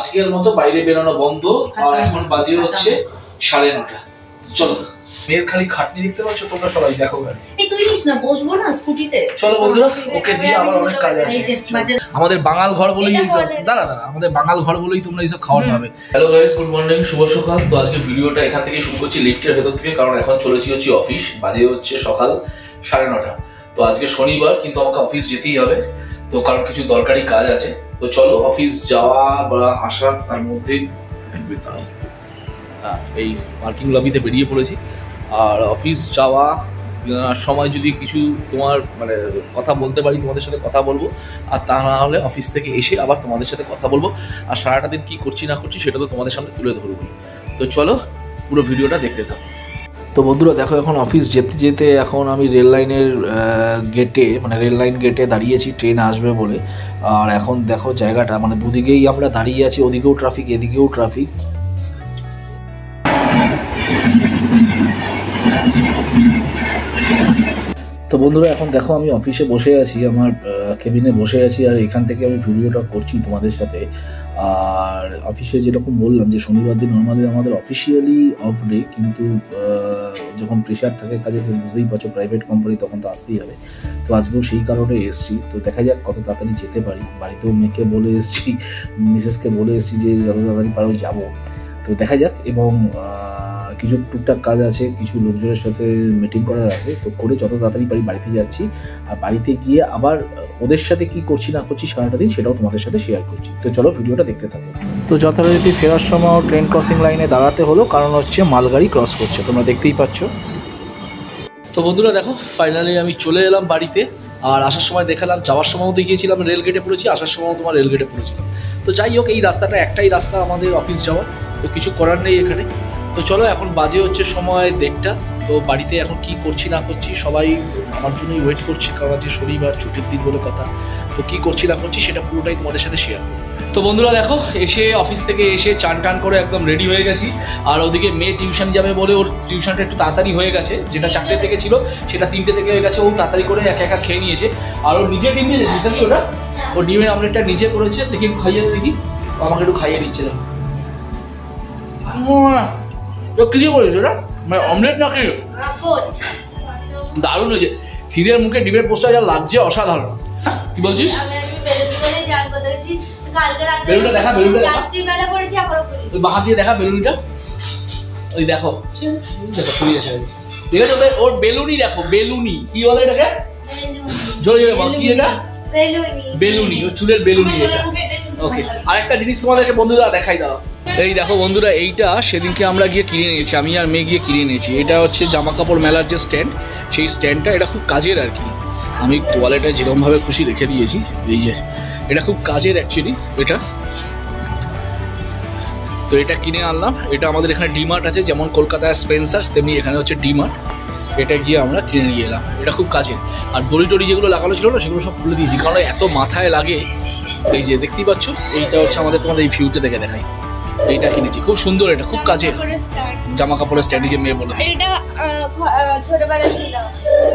আজকের মতো বাইরে বেরোনো বন্ধ। আর এখন বাজে হচ্ছে 9:30। চলো, মেয়ের খালি খাটনি দেখতে পাচ্ছ তোমরা সবাই, দেখো গাড়ি। তুই নিস না, বসবো না স্কুটিতে। চলো বন্ধুরা, ওকে দিয়ে আবার অনেক কাজ আছে। আমাদের বাঙাল ঘর বলেই এইসব, দাঁড়া আমাদের বাঙাল ঘর বলেই তোমরা এইসব খাওয়ার পাবে। হ্যালো গাইস, গুড মর্নিং, শুভ সকাল। তো আজকে ভিডিওটা এখান থেকে শুরু করছি, লিফটের ভেতর থেকে, কারণ এখন চলেছি হচ্ছে অফিস। বাজে হচ্ছে সকাল 9:30। তো আজকে শনিবার, কিন্তু আমাকে অফিস যেতেই হবে, তো কারণ কিছু দরকারি কাজ আছে। তো চলো, অফিস যাওয়া বা আসা তার মধ্যে এই পার্কিং লবিতে বেরিয়ে পড়েছি। আর অফিস যাওয়া সময় যদি কিছু তোমার মানে কথা বলতে পারি, তোমাদের সাথে কথা বলবো। আর তা না হলে অফিস থেকে এসে আবার তোমাদের সাথে কথা বলবো। আর সারাটা দিন কী করছি না করছি সেটা তো তোমাদের সামনে তুলে ধরবো। তো চলো, পুরো ভিডিওটা দেখতে থাকো। তো বন্ধুরা দেখো, এখন অফিস যেতে যেতে এখন আমি রেল লাইনের গেটে, মানে রেল লাইন গেটে দাঁড়িয়েছি ট্রেন আসবে বলে। আর এখন দেখো জায়গাটা, মানে দুদিকেই আমরা দাঁড়িয়ে আছি, ওদিকেও ট্রাফিক এদিকেও ট্রাফিক। তো বন্ধুরা এখন দেখো, আমি অফিসে বসে আছি, আমার কেবিনে বসে আছি, আর এখান থেকে আমি ভিডিওটা করছি তোমাদের সাথে। আর অফিসে যেরকম বললাম যে শনিবার দিন নর্মালি আমাদের অফিসিয়ালি অফ ডে, কিন্তু যখন প্রেশার থাকে কাজে, তো বুঝতেই পারছো প্রাইভেট কোম্পানি, তখন তো আসতেই হবে। তো আজকেও সেই কারণে এসছি। তো দেখা যাক কত তাড়াতাড়ি যেতে পারি। বাড়িতেও মেয়েকে বলে এসছি, মিসেসকে বলে এসছি যে যত তাড়াতাড়ি পারো যাবো। তো দেখা যাক। এবং কিছু টুকটাক কাজ আছে, কিছু লোকজনের সাথে মিটিং করার আছে, তো করে যত তাড়াতাড়ি পারি বাড়িতে যাচ্ছি। আর বাড়িতে গিয়ে আবার ওদের সাথে কি করছি না করছি সারাটা দিন সেটাও তোমাদের সাথে শেয়ার করছি। তো চলো ভিডিওটা দেখতে থাকো। তো যথারীতি ফেরার সময় ট্রেন ক্রসিং লাইনে দাঁড়াতে হলো, কারণ হচ্ছে মালগাড়ি ক্রস করছে, তোমরা দেখতেই পাচ্ছ। তো বন্ধুরা দেখো, ফাইনালি আমি চলে এলাম বাড়িতে। আর আসার সময় দেখালাম, যাওয়ার সময়ও দেখিয়েছিলাম রেল গেটে পড়েছি, আসার সময়ও তোমার রেল গেটে পড়েছিলাম। তো যাই হোক, এই রাস্তাটা একটাই রাস্তা আমাদের অফিস যাওয়ার, তো কিছু করার নেই এখানে। তো চলো, এখন বাজে হচ্ছে সময় 1:30। তো বাড়িতে এখন কি করছি না করছি সবাই আমার জন্যই ওয়েট করছে, কারণ আজকে শনিবার, ছুটির দিন বলে কথা। তো কি করছি না করছি সেটা পুরোটাই তোমাদের সাথে শেয়ার করবো। তো বন্ধুরা দেখো, এসে অফিস থেকে এসে চান টান করে একদম রেডি হয়ে গেছি। আর ওদিকে মেয়ে টিউশন যাবে বলে ওর টিউশনটা একটু তাড়াতাড়ি হয়ে গেছে, যেটা 4টে থেকে ছিল সেটা 3টে থেকে হয়ে গেছে। ও তাড়াতাড়ি করে একা খেয়ে নিয়েছে। আর ও নিজে ডিম দিয়েছে নাকি, ওটা ও ডিমের আমলেটটা নিজে করেছে। দেখি একটু খাইয়ে দেখি, আমাকে একটু খাইয়ে দিচ্ছে। তো কি দিয়ে করেছো ওটা, মানে অমলেট না কি? দারুণ হয়েছে। খিদের মুখে ডিমের পোস্টটা যা লাগছে অসাধারণ। কি বলছিস? বেলুনটা দেখা, বেলুনটা দেখা, বাঁ হাত দিয়ে দেখা বেলুনটা। ওই দেখো দেখো খুলে গেছে, ঠিক আছে? ওর বেলুনি দেখো, বেলুনি কি বলে এটাকে? জোরে জোরে বল, কি এটা? বেলুনি, ওর চুলের বেলুনি এটা। ওকে, আরেকটা জিনিস তোমাদেরকে বন্ধুরা দেখাই দাও। এই দেখো বন্ধুরা, এইটা সেদিনকে আমরা গিয়ে কিনে নিয়েছি, আমি আর মেয়ে গিয়ে কিনে নিয়েছি। এটা হচ্ছে জামা কাপড় মেলার যে স্ট্যান্ড, সেই স্ট্যান্ডটা। এটা খুব কাজের আর কি। আমি তোয়ালেটা যেরকমভাবে খুশি রেখে দিয়েছি, এই যে এটা খুব কাজের অ্যাকচুয়ালি এটা। তো এটা কিনে আনলাম। এটা আমাদের এখানে ডিমার্ট আছে, যেমন কলকাতায় স্পেন্সার, তেমনি এখানে হচ্ছে ডিমার্ট। এটা গিয়ে আমরা কিনে নিয়ে এলাম। এটা খুব কাজের। আর দড়ি টড়ি যেগুলো লাগানো ছিল না, সেগুলো সব খুলে দিয়েছি, কারণ এত মাথায় লাগে। এই যে দেখতেই পাচ্ছ, এইটা হচ্ছে আমাদের, তোমাদের এই ভিউতে দেখে দেখাই। এইটা কিনেছি, খুব সুন্দর, এটা খুব কাজের জামা কাপড়ের স্ট্যান্ড, যে মেয়ে বলে।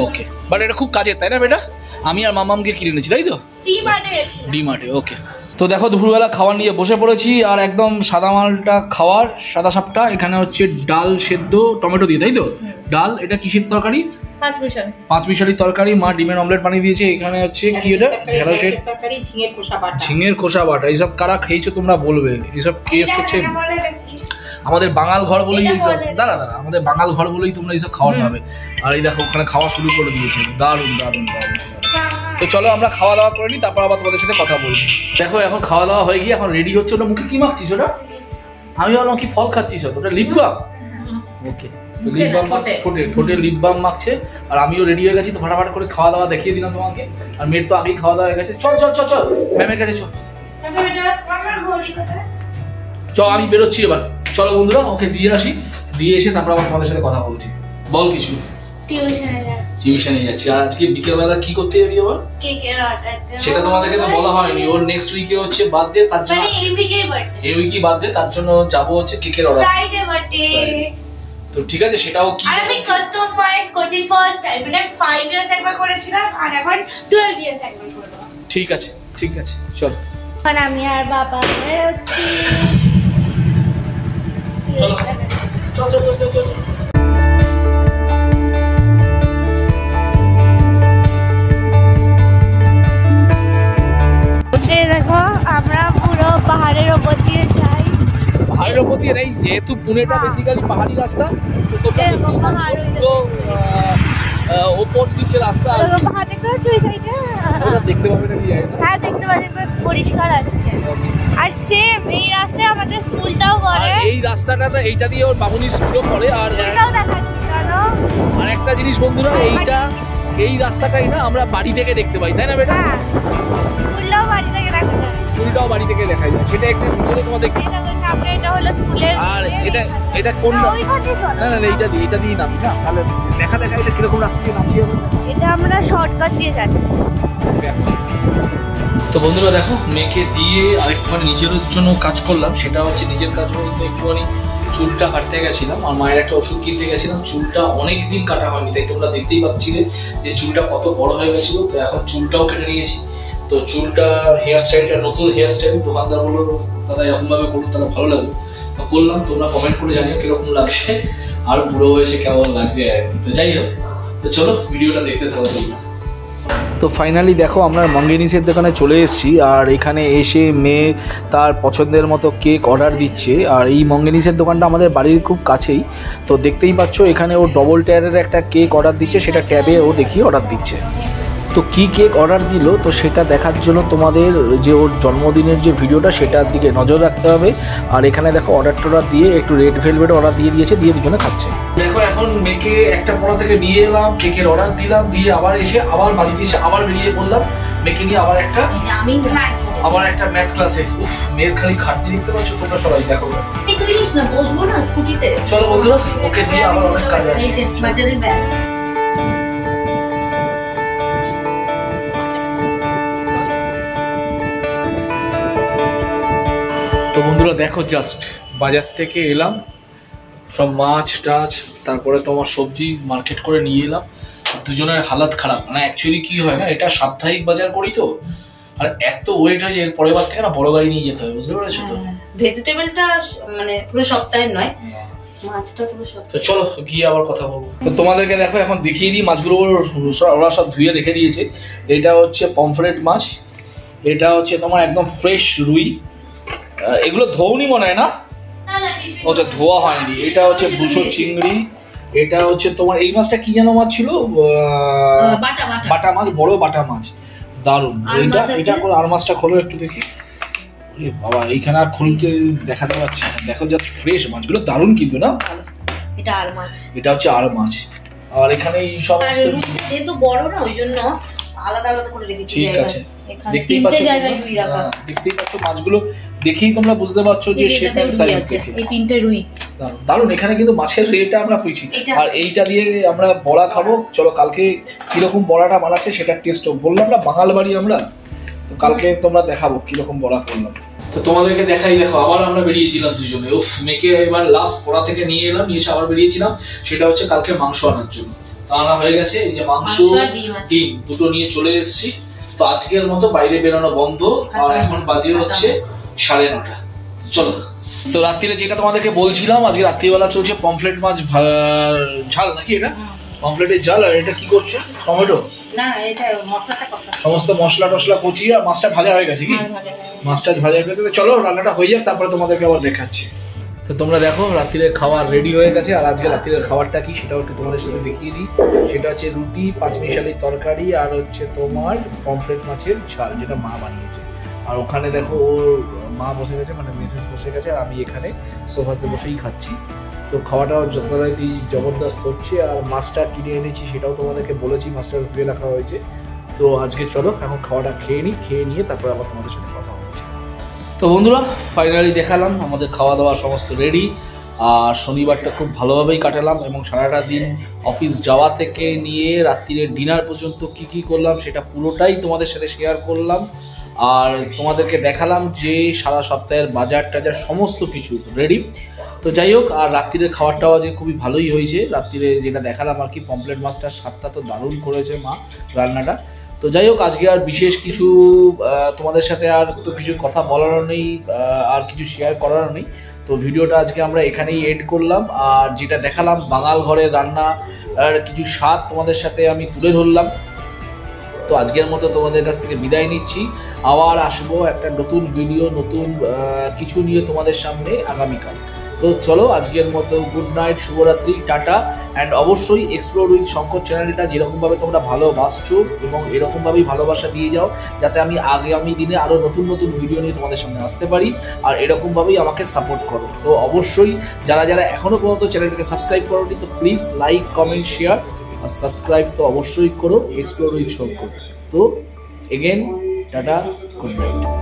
ওকে, বাট এটা খুব কাজের, তাই না বেটা? আমি আর মামাম গিয়ে কিনে নিয়েছি, তাই তো? ডিমার্টে। ওকে, তো দেখো দুপুরবেলা খাবার নিয়ে বসে পড়েছি। আর একদম সাদা মালটা খাওয়ার, সাদা সাপটা। এখানে হচ্ছে ডাল সেদ্ধ টমেটো দিয়ে, তাই তো? ডাল, এটা কিসের তরকারি? 5 মিশালি তরকারি। মা ডিমের অমলেট বানিয়ে দিয়েছে। এখানে হচ্ছে কি, এটা ঢেঁড়সের ঝিঙের খোসা বাটা। এইসব কারা খেয়েছো তোমরা বলবে। এইসব টেস্ট হচ্ছে আমাদের বাঙাল ঘর বলেই এইসব, দাঁড়া আমাদের বাঙাল ঘর বলেই তোমরা এইসব খাওয়ার পাবে। আর এই দেখো ওখানে খাওয়া শুরু করে দিয়েছে, দারুণ দারুণ দারুণ। তো চলো আমরা খাওয়া দাওয়া করে নিই, তারপর আবার তোমাদের সাথে কথা বলবো। দেখো এখন খাওয়া দাওয়া হয়ে গিয়ে এখন রেডি হচ্ছে। ওটা মুখে কি মাখছিস ওটা? আমি বললাম কি ফল খাচ্ছিস? ওটা লিপ বাম। ওকে, লিপ বাম, ঠোঁটে লিপ বাম মাখছে। আর আমিও রেডি হয়ে গেছি, তো ফাটাফাট করে খাওয়া দাওয়া দেখিয়ে দিলাম তোমাকে। আর মেয়ের তো আগেই খাওয়া দাওয়া হয়ে গেছে। চল চল চল চল ম্যামের কাছে চল। চল আমি বেরোচ্ছি এবার। চলো বন্ধুরা, ওকে দিয়ে আসি, দিয়ে এসে তারপর আবার তোমাদের সাথে কথা বলছি। বল কিছু। টিউশনে যাচ্ছি। আর আজকে বিকেলবেলা কি করতে যাবি আবার? সেটা তোমাদেরকে তো বলা হয়নি। ওর নেক্সট উইকে হচ্ছে বার্থডে, তার জন্য এই উইকে বার্থডে, তার জন্য যাবো হচ্ছে কেকের অর্ডার। তো ঠিক আছে, সেটাও কি আমি কাস্টমাইজ করছি ফার্স্ট টাইম, মানে 5 ইয়ার্স একবার করেছিলাম, আর এখন 12 ইয়ার্স একবার করব। ঠিক আছে ঠিক আছে, চল। মানে আমি আর বাবা বেরোচ্ছি। পাহাড়ের উপর দিয়ে নেই, যেহেতু পুনেটা বেসিক্যালি পাহাড়ি রাস্তা, তো তোমরা ওপর নিচে রাস্তা দেখতে পাবে না, হ্যাঁ দেখতে পাচ্ছি পরিষ্কার আসছে। আর সেম এই রাস্তায় আমাদের স্কুলটাও পড়ে, এই রাস্তাটা এইটা দিয়ে ওর বামুনি স্কুলও পড়ে। আর এটাও দেখাচ্ছি চলো। আর একটা জিনিস বন্ধুরা, এই রাস্তাটাই না আমরা বাড়ি থেকে দেখতে পাই, তাই না বেটা? হ্যাঁ, স্কুলটাও বাড়ি থেকে দেখা যায়, স্কুলটাও বাড়ি থেকে দেখা যায়, সেটা একটা ভিডিওতে তোমাদের। সামনে এটা হলো স্কুলের। আর এটা কোন না না এইটা দিয়ে নামি না, তাহলে দেখা এটা কিরকম রাস্তা দিয়ে নামছি হবে। এটা আমরা শর্টকাট দিয়ে যাচ্ছি। তো বন্ধুরা দেখো, মেয়েকে দিয়ে আরেকটুখানি নিজের জন্য কাজ করলাম। সেটা হচ্ছে নিজের কাজ বলতে একটুখানি চুলটা কাটতে গেছিলাম, আর মায়ের একটা ওষুধ কিনতে গেছিলাম। চুলটা অনেক দিন কাটা হয়নি, তাই তোমরা দেখতেই পাচ্ছিলে যে চুলটা কত বড় হয়ে গেছিলো। তো এখন চুলটাও কেটে নিয়েছি। তো চুলটা হেয়ার স্টাইলটা নতুন হেয়ার স্টাইল, দোকানদার বললো দাদা এরকমভাবে করুন তাহলে ভালো লাগবে। তো করলাম, তোমরা কমেন্ট করে জানিও কিরকম লাগছে, আর বুড়ো বয়সে কেমন লাগছে আর কি। তো যাই হোক, তো চলো ভিডিওটা দেখতে থাকো তোমরা। তো ফাইনালি দেখো আমরা মঙ্গেনিসের দোকানে চলে এসেছি, আর এখানে এসে মেয়ে তার পছন্দের মতো কেক অর্ডার দিচ্ছে। আর এই মঙ্গেনিসের দোকানটা আমাদের বাড়ির খুব কাছেই, তো দেখতেই পাচ্ছ এখানে ও ডবল টায়ারের একটা কেক অর্ডার দিচ্ছে, সেটা ট্যাবে ও দেখিয়ে অর্ডার দিচ্ছে। তো কি কেক অর্ডার দিল তো সেটা দেখার জন্য তোমাদের যে ওর জন্মদিনের যে ভিডিওটা সেটার দিকে নজর রাখতে হবে। আর এখানে দেখো অর্ডার দিয়ে একটু রেড ভেলভেট অর্ডার দিয়ে দিয়েছে, দিয়ে দুজনে খাচ্ছে। দেখো এখন মেয়েকে একটা পড়া থেকে নিয়ে এলাম, কেকের অর্ডার দিলাম, দিয়ে আবার এসে আবার বাড়িতে এসে আবার বেরিয়ে পড়লাম মেয়েকে নিয়ে আবার একটা ম্যাথ ক্লাসে। উফ, মেয়ের খালি খাটনি দেখতে পাচ্ছ তোমরা সবাই, দেখো বসবো না স্কুটিতে। চলো বন্ধুরা, ওকে দিয়ে আবার অনেক কাজ আছে। বাজারের ব্যাগ। তো বন্ধুরা দেখো, জাস্ট বাজার থেকে এলাম, সব মাছ টাছ, তারপরে তোমার সবজি মার্কেট করে নিয়ে এলাম। দুজনের হালাত খারাপ, মানে অ্যাকচুয়ালি কি হয় না, এটা সাপ্তাহিক বাজার করি তো, আর এত ওয়েট হয়েছে এর পরের বার থেকে না বড় গাড়ি নিয়ে যেতে হবে, বুঝতে পেরেছো তো? ভেজিটেবলটা মানে পুরো সপ্তাহের নয়, মাছটা পুরো সপ্তাহ। তো চলো গিয়ে আবার কথা বলবো। তো তোমাদেরকে দেখো এখন দেখিয়ে দিই মাছগুলো, ওরা সব ধুয়ে রেখে দিয়েছে। এটা হচ্ছে পমফ্রেট মাছ, এটা হচ্ছে তোমার একদম ফ্রেশ রুই। এগুলো ধোউনি মনে হয় না, ওটা ধোয়া হয়নি। এটা হচ্ছে বুসো চিংড়ি, এটা হচ্ছে তোমার এই মাছটা কি যেন মাছ ছিল, বাটা মাছ, বড় বাটা মাছ, দারুণ। এটা আর মাছটা খোলো একটু দেখি। বাবা এইখানে আর খুলতে দেখাতে পাচ্ছি না, দেখো জাস্ট ফ্রেশ মাছগুলো, দারুণ কিন্তু না। এটা আর মাছ, এটা হচ্ছে আর মাছ। আর এখানে এই সব যেহেতু বড় না ওই জন্য আলাদা আলাদা করে রেখেছি। ঠিক আছে, দেখতেই পাচ্ছ মাছগুলো দেখেই তোমরা বুঝতে পারছো যে শেপ এন্ড সাইজ দেখে। এই তিনটে রুই দারুণ। এখানে কিন্তু মাছের রেটটা আমরা পেয়েছি, আর এইটা দিয়ে আমরা বড়া খাবো। চলো কালকে কিরকম বড়াটা বানাচ্ছে সেটা টেস্ট বললাম না, বাঙাল বাড়ি আমরা, তো কালকে তোমরা দেখাবো কিরকম বড়া করলাম। তো তোমাদেরকে দেখাই, দেখো আবার আমরা বেরিয়েছিলাম দুজনে। উফ, মেয়েকে এবার লাস্ট পড়া থেকে নিয়ে এলাম, নিয়ে এসে আবার বেরিয়েছিলাম। সেটা হচ্ছে কালকে মাংস আনার জন্য। তো আনা হয়ে গেছে, এই যে মাংস ডিম দুটো নিয়ে চলে এসেছি। তো আজকের মতো বাইরে বেরোনো বন্ধ, আর এখন বাজে হচ্ছে 9:30। চলো, তো রাত্রিরে যেটা তোমাদেরকে বলছিলাম, আজকে রাত্রিবেলা চলছে পমফ্রেট মাছ ঝাল, নাকি এটা পমফ্রেটের ঝাল। আর এটা কি করছো, টমেটো না, এটা মশলাটা কষা, সমস্ত মশলা টশলা কচিয়ে, আর মাছটা ভাজা হয়ে গেছে কি? মাছটা ভাজা হয়ে গেছে। চলো রান্নাটা হয়ে যাক, তারপরে তোমাদেরকে আবার দেখাচ্ছি। তো তোমরা দেখো রাত্রিরের খাবার রেডি হয়ে গেছে। আর আজকে রাত্রিরের খাবারটা কি সেটাও একটু তোমাদের সাথে দেখিয়ে দিই। সেটা হচ্ছে রুটি, পাঁচমিশালির তরকারি, আর হচ্ছে তোমার পমফ্রেট মাছের ঝাল, যেটা মা বানিয়েছে। আর ওখানে দেখো ওর মা বসে গেছে, মানে মিসেস বসে গেছে, আর আমি এখানে সোফাতে বসেই খাচ্ছি। তো খাওয়াটাও যথারীতি জবরদস্ত হচ্ছে। আর মাছটা কিনে এনেছি সেটাও তোমাদেরকে বলেছি, মাছটা ধুয়ে রাখা হয়েছে। তো আজকে চলো এখন খাওয়াটা খেয়ে নিই, খেয়ে নিয়ে তারপরে আবার তোমাদের সাথে কথা বলছি। তো বন্ধুরা ফাইনালি দেখালাম আমাদের খাওয়া দাওয়া সমস্ত রেডি। আর শনিবারটা খুব ভালোভাবেই কাটালাম, এবং সারাটা দিন অফিস যাওয়া থেকে নিয়ে রাত্রিরের ডিনার পর্যন্ত কি কি করলাম সেটা পুরোটাই তোমাদের সাথে শেয়ার করলাম। আর তোমাদেরকে দেখালাম যে সারা সপ্তাহের বাজার টাজার সমস্ত কিছু রেডি। তো যাই হোক, আর রাত্রিরের খাবারটাও আজকে খুবই ভালোই হয়েছে। রাত্রিরে যেটা দেখালাম আর কি, পমফ্রেট মাছটার স্বাদটা তো দারুণ করেছে মা রান্নাটা। তো যাই হোক, আজকে আর বিশেষ কিছু তোমাদের সাথে আর তো কিছু কথা বলারও নেই, আর কিছু শেয়ার করারও নেই। তো ভিডিওটা আজকে আমরা এখানেই এড করলাম। আর যেটা দেখালাম বাঙাল ঘরের রান্না আর কিছু স্বাদ তোমাদের সাথে আমি তুলে ধরলাম। তো আজকের মতো তোমাদের কাছ থেকে বিদায় নিচ্ছি, আবার আসবো একটা নতুন ভিডিও, নতুন কিছু নিয়ে তোমাদের সামনে আগামীকাল। তো চলো আজকের মতো গুড নাইট, শুভরাত্রি, টাটা। অ্যান্ড অবশ্যই এক্সপ্লোর উইথ শঙ্কর চ্যানেলটা যেরকমভাবে তোমরা ভালোবাসছো এবং এরকমভাবেই ভালোবাসা দিয়ে যাও, যাতে আমি আগামী দিনে আরও নতুন নতুন ভিডিও নিয়ে তোমাদের সামনে আসতে পারি, আর এরকমভাবেই আমাকে সাপোর্ট করো। তো অবশ্যই যারা যারা এখনও পর্যন্ত চ্যানেলটাকে সাবস্ক্রাইব করোনি, তো প্লিজ লাইক, কমেন্ট, শেয়ার আর সাবস্ক্রাইব তো অবশ্যই করো এক্সপ্লোর উইথ শঙ্কর। তো এগেন টাটা, গুড নাইট।